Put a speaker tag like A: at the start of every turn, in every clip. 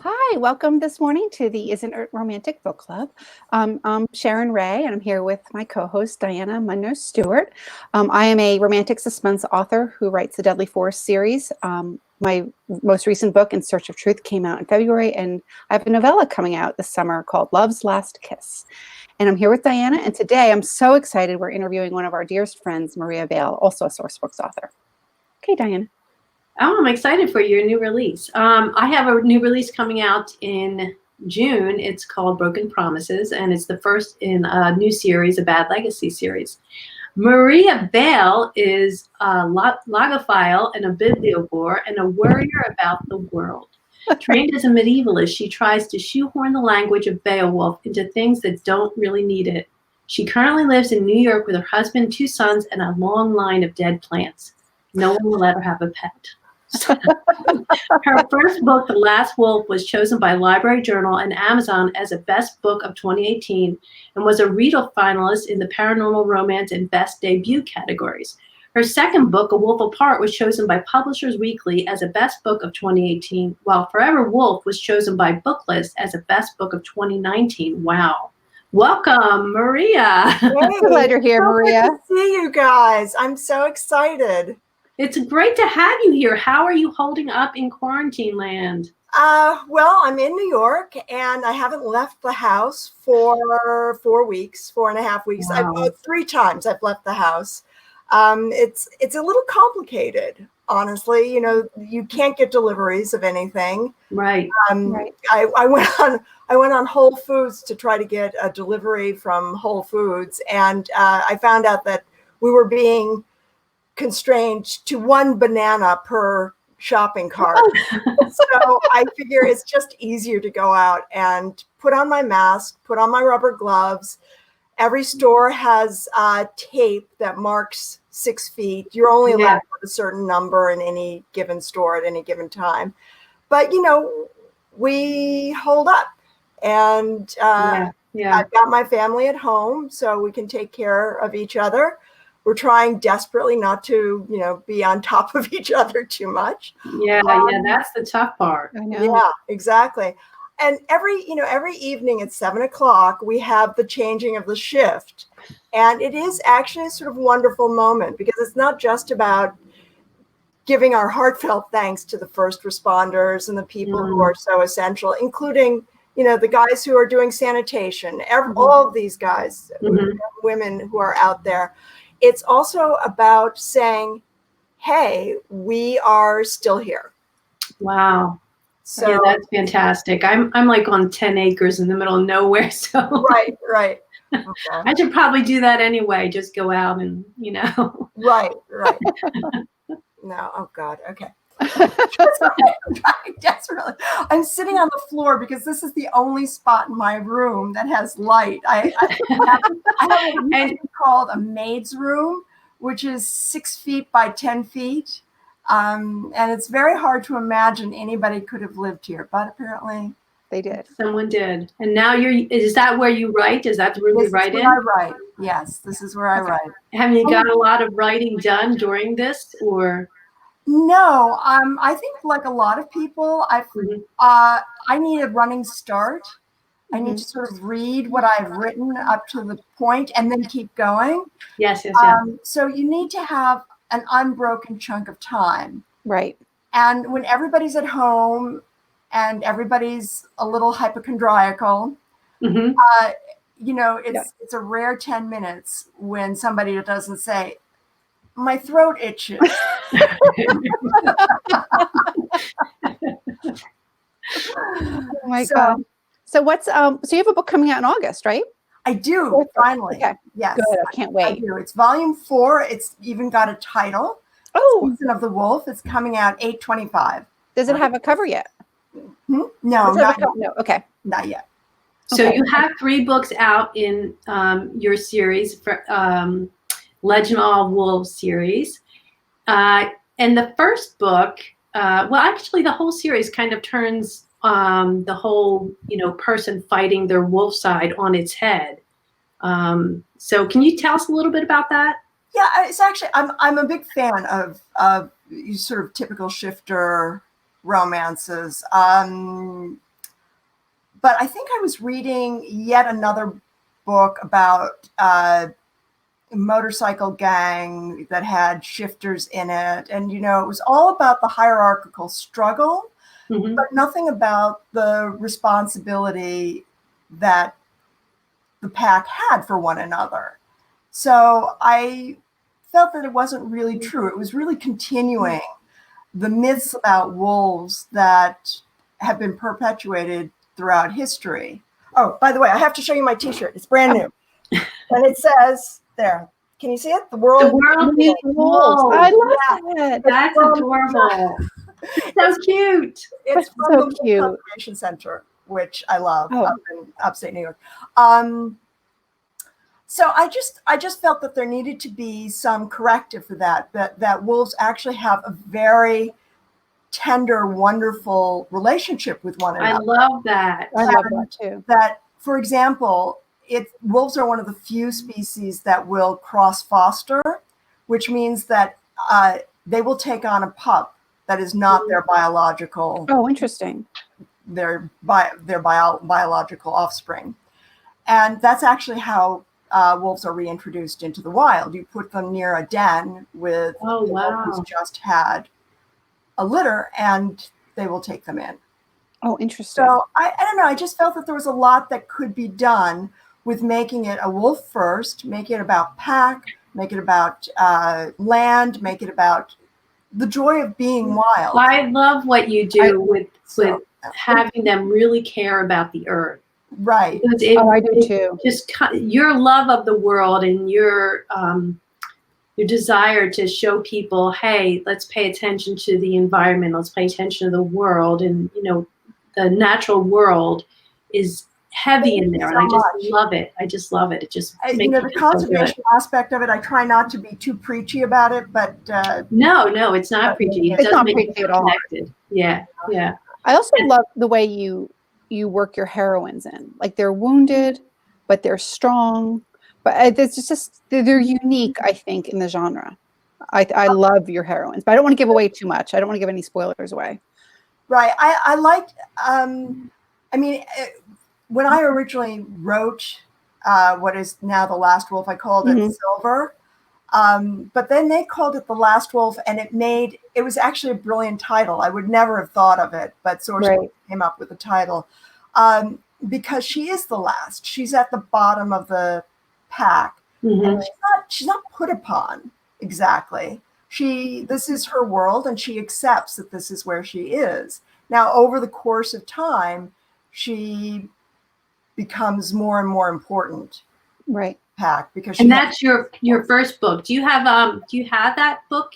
A: Hi, welcome this morning to the Isn't It Romantic Book Club. I'm Sharon Wray, and I'm here with my co-host, Diana Muñoz Stewart. I am a romantic suspense author who writes the Deadly Force series. My most recent book, In Search of Truth, came out in February, and I have a novella coming out this summer called Love's Last Kiss. And I'm here with Diana, and today I'm so excited we're interviewing one of our dearest friends, Maria Vale, also a Sourcebooks author. Okay, Diana.
B: Oh, I'm excited for your new release. I have a new release coming out in June. It's called Broken Promises, and it's the first in a new series, a Bad Legacy series. Maria Vale is a logophile and a bibliovore and a worrier about the world. Trained as a medievalist, she tries to shoehorn the language of Beowulf into things that don't really need it. She currently lives in New York with her husband, 2 sons, and a long line of dead plants. No one will ever have a pet. Her first book, The Last Wolf, was chosen by Library Journal and Amazon as a Best Book of 2018 and was a RITA finalist in the Paranormal Romance and Best Debut categories. Her second book, A Wolf Apart, was chosen by Publishers Weekly as a Best Book of 2018, while Forever Wolf was chosen by Booklist as a Best Book of 2019. Wow. Welcome, Maria.
A: Hey, glad you're here, Maria.
C: Good to see you guys. I'm so excited.
B: It's great to have you here. How are you holding up in quarantine land?
C: Well, I'm in New York and I haven't left the house for 4.5 weeks.
B: Wow.
C: 3 times I've left the house. It's a little complicated, honestly. You know, you can't get deliveries of anything.
B: Right.
A: Right.
C: I went on Whole Foods to try to get a delivery from Whole Foods, and I found out that we were being constrained to 1 banana per shopping cart. So I figure it's just easier to go out and put on my mask, put on my rubber gloves. Every store has tape that marks 6 feet. You're only allowed to have a certain number in any given store at any given time. But, you know, we hold up. And I've got my family at home, so we can take care of each other. We're trying desperately not to, you know, be on top of each other too much.
B: Yeah, that's the tough part.
A: I know.
C: Yeah, exactly. And every evening at 7 o'clock, we have the changing of the shift. And it is actually a sort of wonderful moment because it's not just about giving our heartfelt thanks to the first responders and the people who are so essential, including, you know, the guys who are doing sanitation, all of these guys, women who are out there. It's also about saying, hey, we are still here.
B: Wow.
C: So
B: yeah, that's fantastic. I'm like on 10 acres in the middle of nowhere. So
C: right. Okay.
B: I should probably do that anyway. Just go out and, you know.
C: Right. No, oh God, okay. Desperately. I'm sitting on the floor because this is the only spot in my room that has light. I have a room called a maid's room, which is 6 feet by 10 feet. And it's very hard to imagine anybody could have lived here, but apparently
A: they did.
B: Someone did. And now is that where you write? Is that the room you write in?
C: I write. Yes, this is where I write.
B: Have you got a lot of writing done during this, or?
C: No, I think like a lot of people, I need a running start. I need to sort of read what I've written up to the point and then keep going.
B: Yes.
C: So you need to have an unbroken chunk of time.
A: Right.
C: And when everybody's at home and everybody's a little hypochondriacal, you know, it's a rare 10 minutes when somebody doesn't say, my throat itches.
A: Oh my God. So what's so you have a book coming out in August, right?
C: I do, finally.
A: Okay.
C: Yes.
A: Good. I can't wait.
C: I do. It's volume 4. It's even got a title.
A: Oh.
C: Season of the Wolf. It's coming out 8/25.
A: Does it have a cover yet?
C: No,
A: No. Okay.
C: Not yet.
B: So you have 3 books out in your series for Legend of Wolves series. And the first book, well, actually the whole series kind of turns the whole, you know, person fighting their wolf side on its head. So can you tell us a little bit about that?
C: Yeah, it's actually, I'm a big fan of sort of typical shifter romances. but I think I was reading yet another book about a motorcycle gang that had shifters in it. And, it was all about the hierarchical struggle, but nothing about the responsibility that the pack had for one another. So I felt that it wasn't really true. It was really continuing the myths about wolves that have been perpetuated throughout history. Oh, by the way, I have to show you my t-shirt. It's brand new. And it says there, can you see it? The world
B: needs wolves.
A: I love that.
B: That's adorable. So cute.
C: It's from
A: so
C: the
A: cute.
C: Wolf Conservation Center, which I love,
A: Oh.
C: up in upstate New York. So I just felt that there needed to be some corrective for that wolves actually have a very tender, wonderful relationship with one another.
B: I love that.
A: I love that too.
C: That, for example, wolves are one of the few species that will cross foster, which means that they will take on a pup that is not their biological.
A: Oh, interesting.
C: Their biological offspring, and that's actually how wolves are reintroduced into the wild. You put them near a den with a wolf who's just had a litter, and they will take them in.
A: Oh, interesting.
C: So I don't know. I just felt that there was a lot that could be done with making it a wolf first, make it about pack, make it about land, make it about the joy of being wild.
B: I love what you do with having them really care about the earth.
C: Right.
A: I do too.
B: Just your love of the world and your desire to show people, hey, let's pay attention to the environment. Let's pay attention to the world. And, the natural world is heavy in there. And I just love it. I just love it. It just makes
C: the conservation aspect of it, I try not to be too preachy about it, but
B: no, it's not preachy.
A: It's not preachy at all.
B: Yeah.
A: I also love the way you work your heroines in. Like, they're wounded, but they're strong. But it's just they're unique, I think, in the genre. I love your heroines, but I don't want to give away too much. I don't want to give any spoilers away.
C: Right. I liked. When I originally wrote what is now The Last Wolf, I called it Silver. But then they called it The Last Wolf, and it was actually a brilliant title. I would never have thought of it, but Sourcewell came up with the title because she is the last. She's at the bottom of the pack. And she's not put upon exactly. This is her world, and she accepts that this is where she is. Now, over the course of time, she becomes more and more important.
A: Right.
C: Pack, because
B: that's your first book. Do you have that book?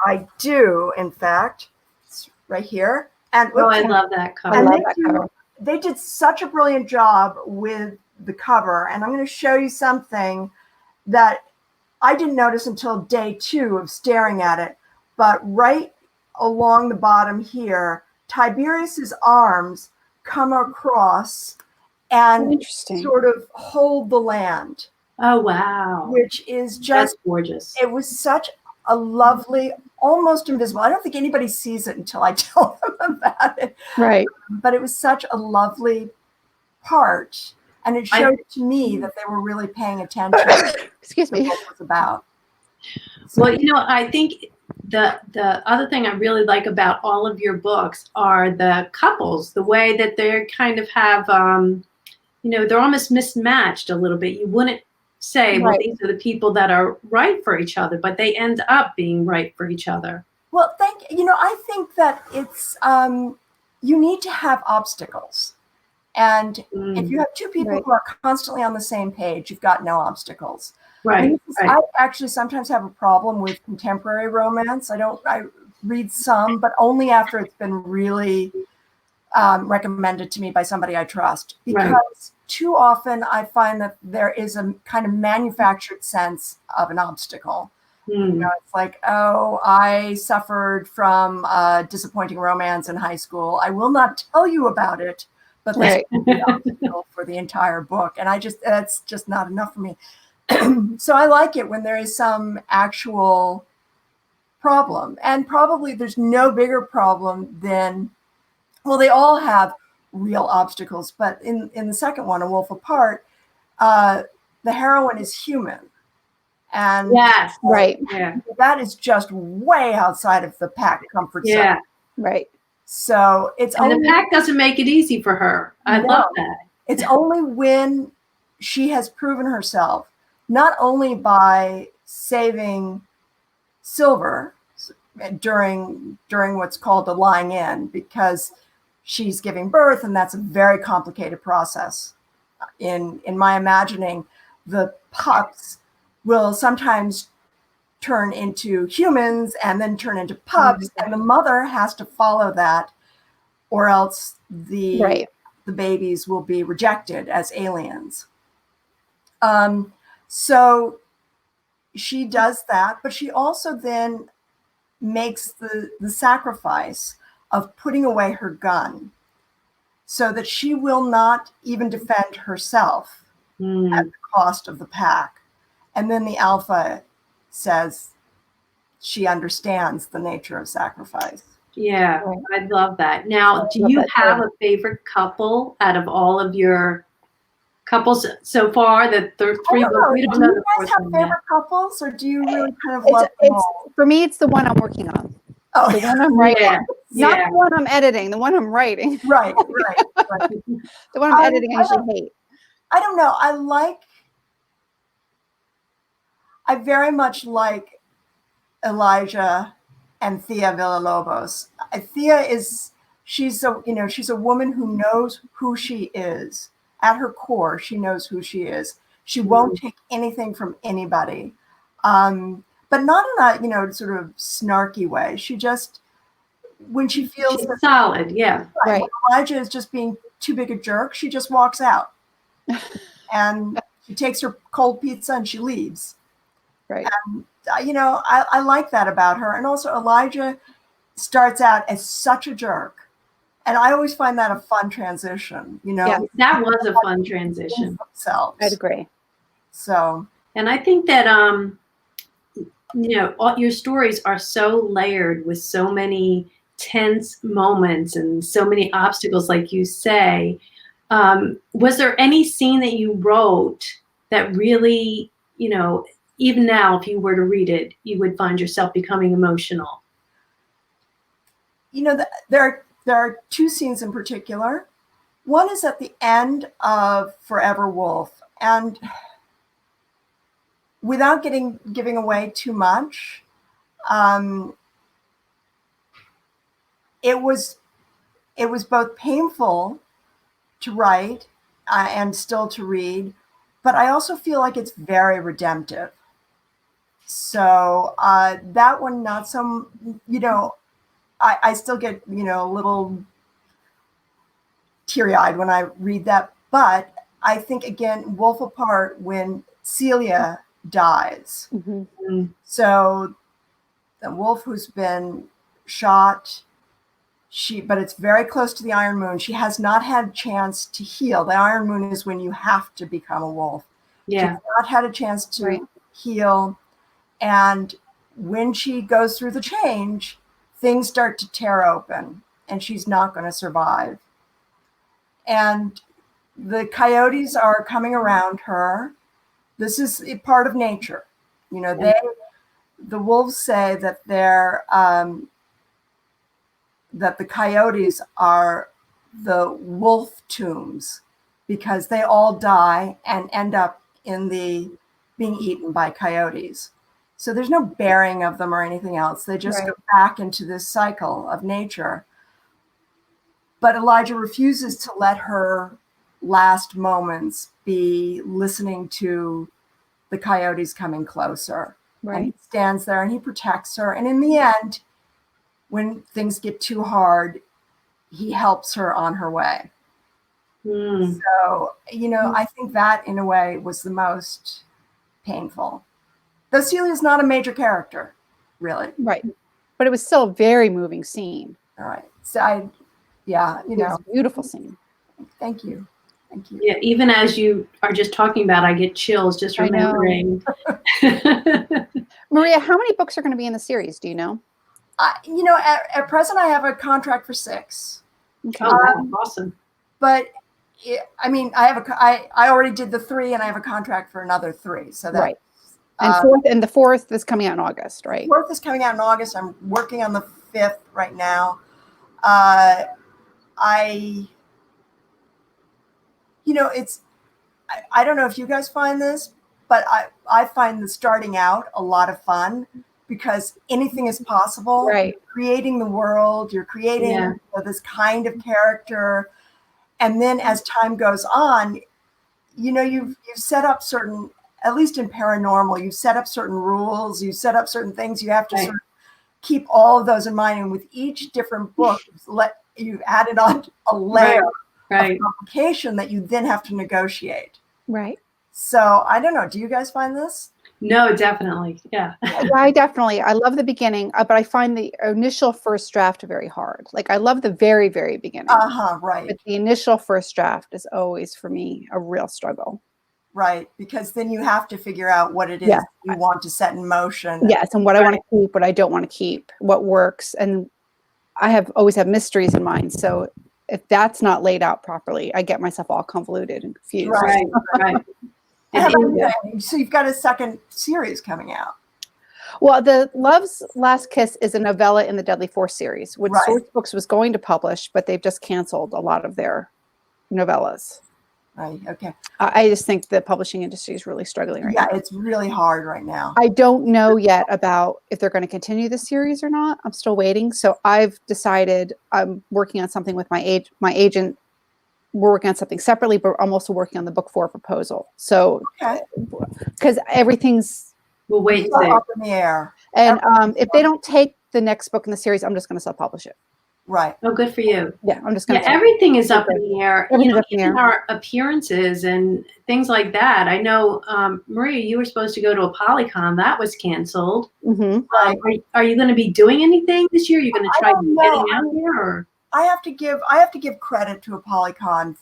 C: I do, in fact. It's right here. And
B: I love that cover.
A: I love that cover.
C: They did such a brilliant job with the cover, and I'm going to show you something that I didn't notice until day 2 of staring at it. But right along the bottom here, Tiberius's arms come across and sort of hold the land.
B: Oh, wow.
C: Which is just
B: that's gorgeous.
C: It was such a lovely, almost invisible. I don't think anybody sees it until I tell them about it.
A: Right.
C: But it was such a lovely part. And it showed to me that they were really paying attention
A: Excuse
C: to
A: me.
C: what it was about.
B: So, well, I think the other thing I really like about all of your books are the couples, the way that they kind of have, they're almost mismatched a little bit. You wouldn't say, well, these are the people that are right for each other, but they end up being right for each other.
C: Well, I think that it's, you need to have obstacles. And if you have two people who are constantly on the same page, you've got no obstacles.
B: Right.
C: I actually sometimes have a problem with contemporary romance. I read some, but only after it's been really recommended to me by somebody I trust. Because too often I find that there is a kind of manufactured sense of an obstacle. It's like, oh, I suffered from a disappointing romance in high school. I will not tell you about it, but that's the obstacle for the entire book. And that's just not enough for me. So I like it when there is some actual problem. And probably there's no bigger problem than, well, they all have real obstacles. But in the second one, A Wolf Apart, the heroine is human. And
B: Yes.
A: Right.
B: Yeah.
C: that is just way outside of the pack comfort zone.
B: Yeah.
A: Right.
C: So it's
B: And
C: only,
B: the pack doesn't make it easy for her. I
C: No.
B: love that.
C: it's only when she has proven herself, not only by saving Silver during what's called the lying in, because she's giving birth, and that's a very complicated process. In my imagining, the pups will sometimes turn into humans and then turn into pups, and the mother has to follow that, or else the babies will be rejected as aliens. So she does that, but she also then makes the sacrifice of putting away her gun so that she will not even defend herself at the cost of the pack. And then the alpha says she understands the nature of sacrifice.
B: Yeah,
A: Right.
B: I love that. Now, do
A: love
B: you
A: that
B: have
A: too.
B: a favorite couple out of all of your couples so far? The three
C: I don't
B: books.
C: know.
B: We don't
C: Do
B: know
C: you
B: the
C: guys
B: fourth
C: have
B: one yet.
C: favorite couples, or do you really kind of love them
A: It's
C: all?
A: for me, it's the one I'm working on.
C: Oh,
A: The one I'm writing.
B: Yeah,
A: Not
B: yeah.
A: the one I'm editing, the one I'm writing.
C: right.
A: The one I'm editing I usually hate.
C: I don't know. I very much like Elijah and Thea Villalobos. She's a woman who knows who she is. At her core, she knows who she is. She won't take anything from anybody, but not in a sort of snarky way. She just, when she feels
B: She's
C: that
B: solid, yeah.
A: Right.
C: when Elijah is just being too big a jerk, she just walks out and she takes her cold pizza and she leaves.
A: Right.
C: I like that about her. And also Elijah starts out as such a jerk. And I always find that a fun transition,
A: Yeah.
B: That was a fun transition.
C: themselves.
A: I'd agree.
C: So,
B: And I think that all your stories are so layered with so many tense moments and so many obstacles, like you say. Was there any scene that you wrote that really, even now, if you were to read it, you would find yourself becoming emotional?
C: there are two scenes in particular. One is at the end of Forever Wolf, and without giving away too much, it was both painful to write and still to read, but I also feel like it's very redemptive. So that one, not so, I still get, a little teary-eyed when I read that. But I think, again, Wolf Apart, when Celia dies.
A: Mm-hmm.
C: So the wolf who's been shot, but it's very close to the Iron Moon. She has not had a chance to heal. The Iron Moon is when you have to become a wolf.
B: Yeah.
C: She's not had a chance to heal. And when she goes through the change, things start to tear open and she's not going to survive. And the coyotes are coming around her. This is a part of nature. The wolves say that that the coyotes are the wolf tombs because they all die and end up being eaten by coyotes. So there's no bearing of them or anything else. They just go back into this cycle of nature. But Elijah refuses to let her last moments be listening to the coyotes coming closer.
A: Right.
C: And he stands there and he protects her. And in the end, when things get too hard, he helps her on her way. So, I think that in a way was the most painful. Though Celia's not a major character, really.
A: Right. But it was still a very moving scene.
C: All right. So
A: It was a beautiful scene.
C: Thank you.
B: Yeah, even as you are just talking about, I get chills just remembering.
A: Maria, how many books are going to be in the series? Do you know?
C: At present, I have a contract for 6.
A: Okay.
B: Oh, wow, awesome.
C: but I mean, I already did the 3, and I have a contract for another 3. So that
A: Right. And the fourth is coming out in August, right?
C: 4th is coming out in August. I'm working on the 5th right now. I don't know if you guys find this, but I find the starting out a lot of fun because anything is possible.
A: Right.
C: You're creating the world, you're creating this kind of character. And then as time goes on, you've set up certain, at least in paranormal, you've set up certain rules, you set up certain things. You have to sort of keep all of those in mind. And with each different book, you've added on a layer of complication that you then have to negotiate.
A: Right.
C: So I don't know. Do you guys find this?
B: No, definitely. Yeah.
A: I love the beginning, but I find the initial first draft very hard. Like I love the very, very beginning.
C: Right.
A: But the initial first draft is always for me a real struggle.
C: Right. Because then you have to figure out what it is you want to set in motion.
A: Yes. And what I want to keep, what I don't want to keep, what works. And I always have mysteries in mind. So if that's not laid out properly, I get myself all convoluted and confused.
B: Right.
C: So you've got a second series coming out.
A: Well, the Love's Last Kiss is a novella in the Deadly Force series, which Source Books was going to publish, but they've just canceled a lot of their novellas.
C: Right. Okay.
A: I just think the publishing industry is really struggling right now.
C: Yeah, it's really hard right now.
A: I don't know yet about if they're going to continue the series or not. I'm still waiting. So I've decided I'm working on something with my agent. We're working on something separately, but I'm also working on the book 4 proposal. So, because everything's
B: we'll wait
C: up in the air.
A: And if they don't take the next book in the series, I'm just going to self-publish it.
C: Right.
B: Oh, good for you.
A: Yeah, I'm just going to.
B: Everything is up in the air.
A: Everything's up in the
B: Even
A: air.
B: our appearances and things like that. I know, Maria, you were supposed to go to a Polycon. That was canceled.
A: Mm-hmm.
B: Are you going to be doing anything this year? You're going to try getting out there? Or?
C: I have to give credit to a Polycon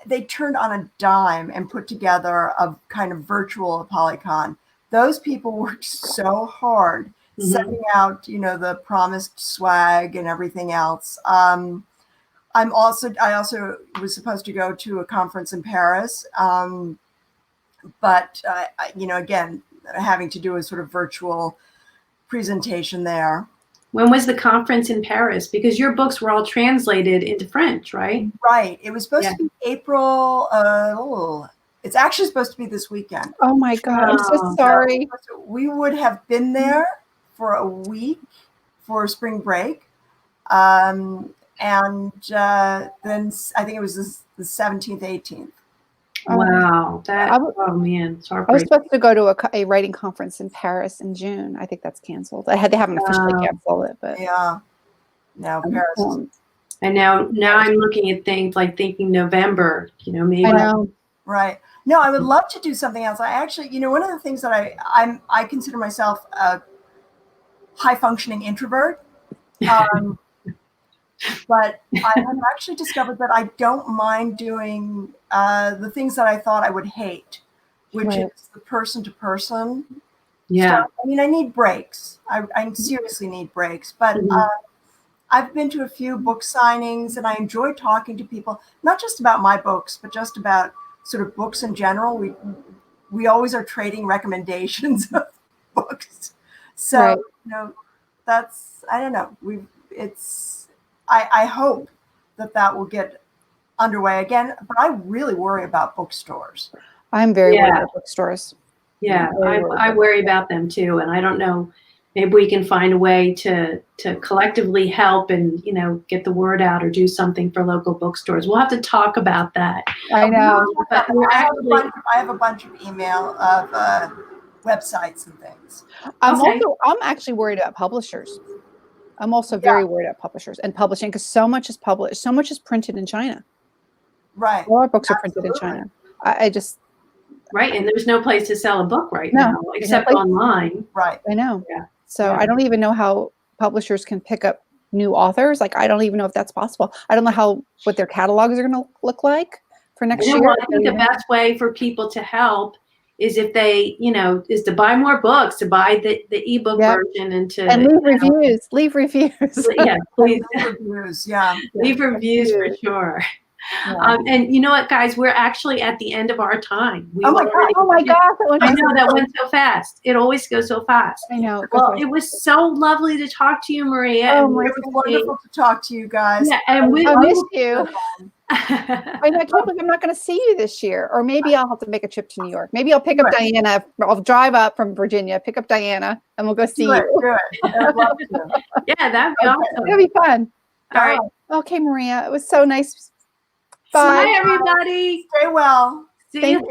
C: they turned on a dime and put together a kind of virtual Polycon. Those people worked so hard sending out, the promised swag and everything else. I also was supposed to go to a conference in Paris, but again, having to do a sort of virtual presentation there.
B: When was the conference in Paris? Because your books were all translated into French, right?
C: Right. It was supposed to be April. It's actually supposed to be this weekend.
A: Oh my God. I'm so sorry.
C: We would have been there for a week for spring break. And then I think it was the 17th, 18th.
B: Wow. Oh man.
A: I was supposed to go to a writing conference in Paris in June. I think that's canceled. They haven't officially canceled it, but
C: yeah. No, Paris.
B: And now I'm looking at things like thinking November, maybe.
A: I know.
C: Right. No, I would love to do something else. I actually, one of the things that I consider myself a high functioning introvert. But I have actually discovered that I don't mind doing the things that I thought I would hate, which is the person to person.
B: Yeah.
C: So, I need breaks. I seriously need breaks. But I've been to a few book signings and I enjoy talking to people, not just about my books, but just about sort of books in general. We always are trading recommendations of books. So, that's, I don't know. I hope that will get underway again, but I really worry about bookstores.
A: I'm very worried about bookstores.
B: Yeah, I worry about them too, and I don't know. Maybe we can find a way to collectively help and get the word out or do something for local bookstores. We'll have to talk about that.
A: I know,
B: but
C: I have a bunch of email of websites and things.
A: I'm actually worried about publishers. I'm also very worried about publishers and publishing because so much is published, so much is printed in China.
C: Right.
A: All our books are printed in China. I just.
B: Right. And there's no place to sell a book now, except online.
C: Right.
A: I know. Yeah. So I don't even know how publishers can pick up new authors. Like, I don't even know if that's possible. I don't know what their catalogs are going to look like for next year.
B: I think the best way for people to help is if they, is to buy more books, to buy the ebook version, and to
A: leave reviews. Leave reviews.
B: Yeah, please.
C: Reviews, yeah.
B: Leave reviews for sure.
C: Yeah.
B: And you know what, guys? We're actually at the end of our time.
C: Oh my gosh!
B: I know that went so fast. It always goes so fast.
A: I know.
B: Well, it was so lovely to talk to you, Maria.
C: Oh, it was wonderful to talk to you guys.
B: Yeah, and
A: I missed you. I can't believe I'm not going to see you this year. Or maybe I'll have to make a trip to New York. Maybe I'll pick up Diana. I'll drive up from Virginia, pick up Diana, and we'll go see you.
C: Good. I'd love to.
B: Yeah, that'd be awesome.
A: It'll be fun.
B: All right.
A: Okay, Maria. It was so nice.
B: Bye, everybody.
C: Stay well.
B: See you.